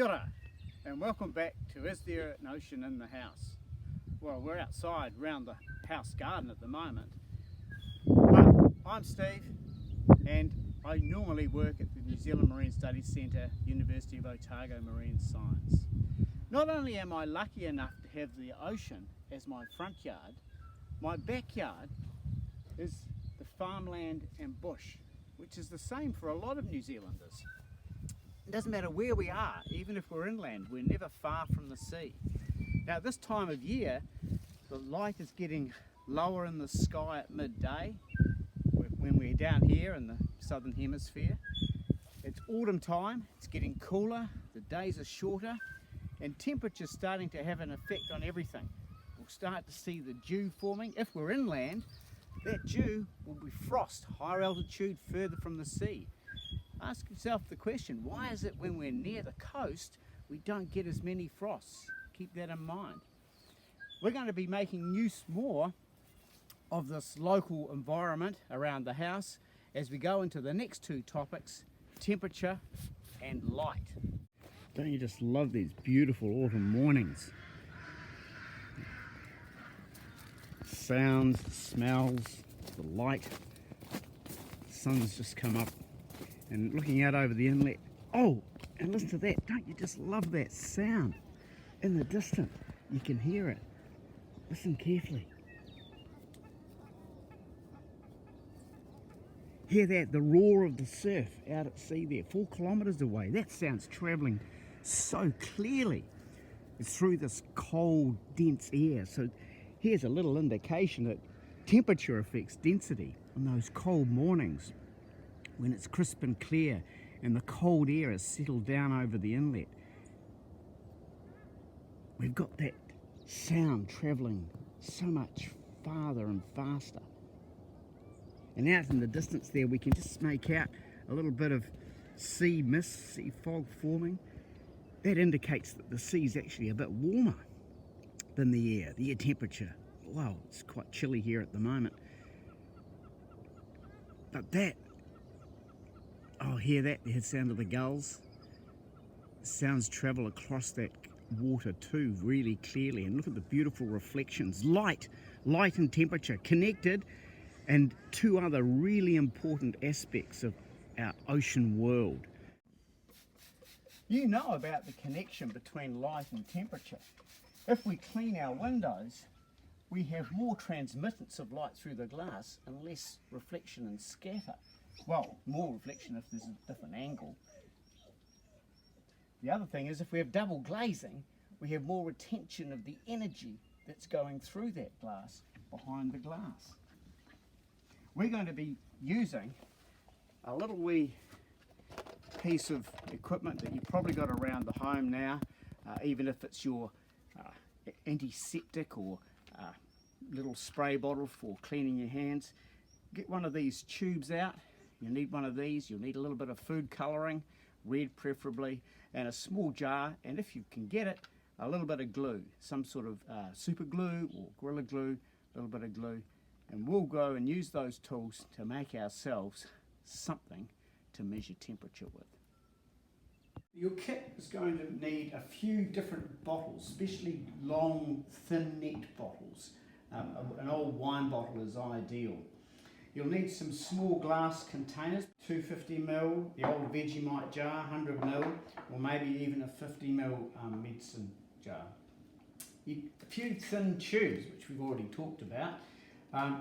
Kia ora, and welcome back to Is There an Ocean in the House? Well, we're outside around the house garden at the moment, but I'm Steve and I normally work at the New Zealand Marine Studies Centre, University of Otago Marine Science. Not only am I lucky enough to have the ocean as my front yard, my backyard is the farmland and bush, which is the same for a lot of New Zealanders. It doesn't matter where we are, even if we're inland, we're never far from the sea. Now, this time of year, the light is getting lower in the sky at midday when we're down here in the southern hemisphere. It's autumn time, it's getting cooler, the days are shorter, and temperature's starting to have an effect on everything. We'll start to see the dew forming. If we're inland, that dew will be frost, higher altitude, further from the sea. Ask yourself the question, why is it when we're near the coast we don't get as many frosts? Keep that in mind. We're going to be making use more of this local environment around the house as we go into the next two topics, temperature and light. Don't you just love these beautiful autumn mornings? Sounds, smells, the light. The sun's just come up. And looking out over the inlet, oh, and listen to that, don't you just love that sound? In the distance, you can hear it. Listen carefully. Hear that, the roar of the surf out at sea there, 4 kilometres away. That sound's travelling so clearly. It's through this cold, dense air. So here's a little indication that temperature affects density on those cold mornings, when it's crisp and clear and the cold air has settled down over the inlet. We've got that sound travelling so much farther and faster. And out in the distance there we can just make out a little bit of sea mist, sea fog forming. That indicates that the sea's actually a bit warmer than the air temperature. Wow, it's quite chilly here at the moment. But that, oh, hear that, the sound of the gulls. Sounds travel across that water too, really clearly. And look at the beautiful reflections. Light and temperature connected, and two other really important aspects of our ocean world. You know about the connection between light and temperature. If we clean our windows, we have more transmittance of light through the glass and less reflection and scatter. Well, more reflection if there's a different angle. The other thing is, if we have double glazing, we have more retention of the energy that's going through that glass behind the glass. We're going to be using a little wee piece of equipment that you've probably got around the home now, even if it's your antiseptic or little spray bottle for cleaning your hands. Get one of these tubes out. You need one of these. You'll need a little bit of food colouring, red preferably, and a small jar, and if you can get it, a little bit of glue, some sort of super glue or Gorilla Glue, a little bit of glue, and we'll go and use those tools to make ourselves something to measure temperature with. Your kit is going to need a few different bottles, especially long, thin necked bottles. An old wine bottle is ideal. You'll need some small glass containers, 250ml, the old Vegemite jar, 100ml, or maybe even a 50ml medicine jar. A few thin tubes, which we've already talked about.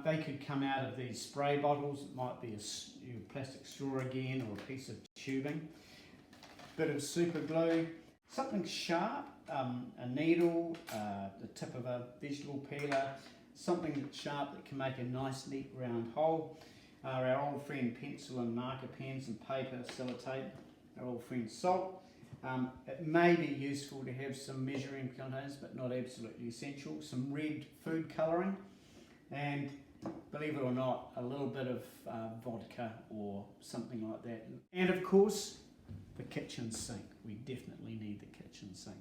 They could come out of these spray bottles. It might be a plastic straw again, or a piece of tubing. Bit of super glue, something sharp, a needle, the tip of a vegetable peeler, something that's sharp that can make a nice neat round hole. Our old friend pencil and marker pens and paper, sellotape, our old friend salt. It may be useful to have some measuring containers, but not absolutely essential. Some red food colouring, and believe it or not, a little bit of vodka or something like that. And of course, the kitchen sink. We definitely need the kitchen sink.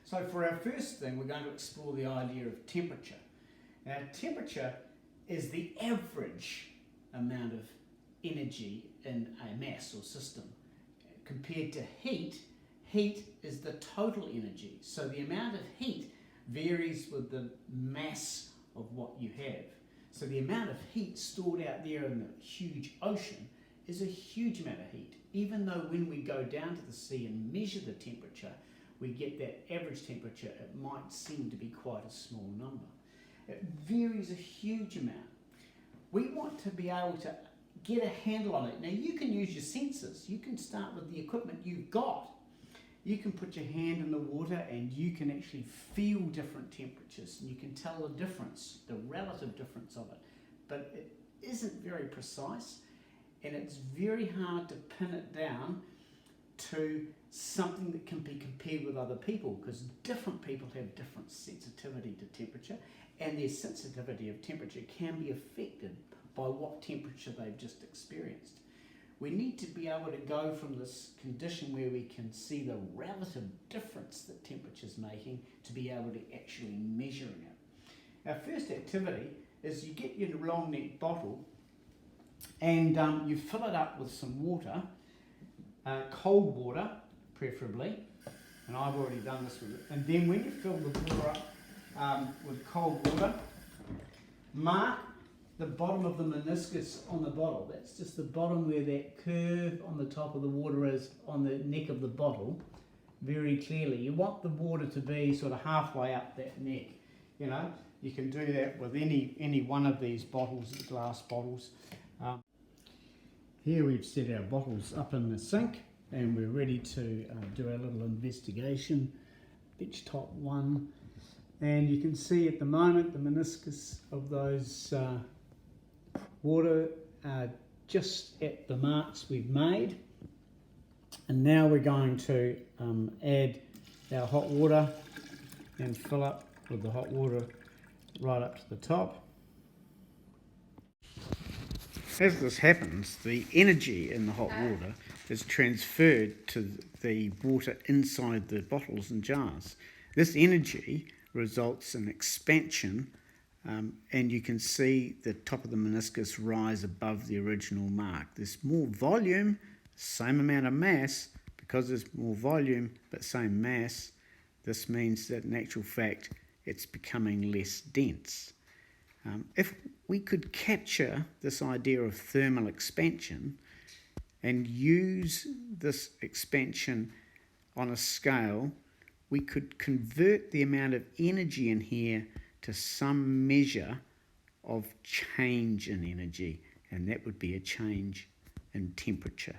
So for our first thing, we're going to explore the idea of temperature. Now, temperature is the average amount of energy in a mass or system. Compared to heat, heat is the total energy. So the amount of heat varies with the mass of what you have. So the amount of heat stored out there in the huge ocean is a huge amount of heat. Even though when we go down to the sea and measure the temperature, we get that average temperature, it might seem to be quite a small number. It varies a huge amount. We want to be able to get a handle on it. Now you can use your senses. You can start with the equipment you've got. You can put your hand in the water and you can actually feel different temperatures and you can tell the difference, the relative difference of it. But it isn't very precise and it's very hard to pin it down to something that can be compared with other people, because different people have different sensitivity to temperature and their sensitivity of temperature can be affected by what temperature they've just experienced. We need to be able to go from this condition where we can see the relative difference that temperature is making to be able to actually measuring it. Our first activity is you get your long neck bottle and you fill it up with some water, cold water preferably, and I've already done this with it. And then when you fill the water up with cold water, mark the bottom of the meniscus on the bottle. That's just the bottom where that curve on the top of the water is on the neck of the bottle, very clearly. You want the water to be sort of halfway up that neck. You know, you can do that with any one of these bottles, glass bottles. Here we've set our bottles up in the sink and we're ready to do our little investigation. Benchtop 1, and you can see at the moment the meniscus of those water just at the marks we've made. And now we're going to add our hot water and fill up with the hot water right up to the top. As this happens, the energy in the hot water is transferred to the water inside the bottles and jars. This energy results in expansion, and you can see the top of the meniscus rise above the original mark. There's more volume, same amount of mass. Because there's more volume but same mass, this means that in actual fact it's becoming less dense. If we could capture this idea of thermal expansion and use this expansion on a scale, we could convert the amount of energy in here to some measure of change in energy, and that would be a change in temperature.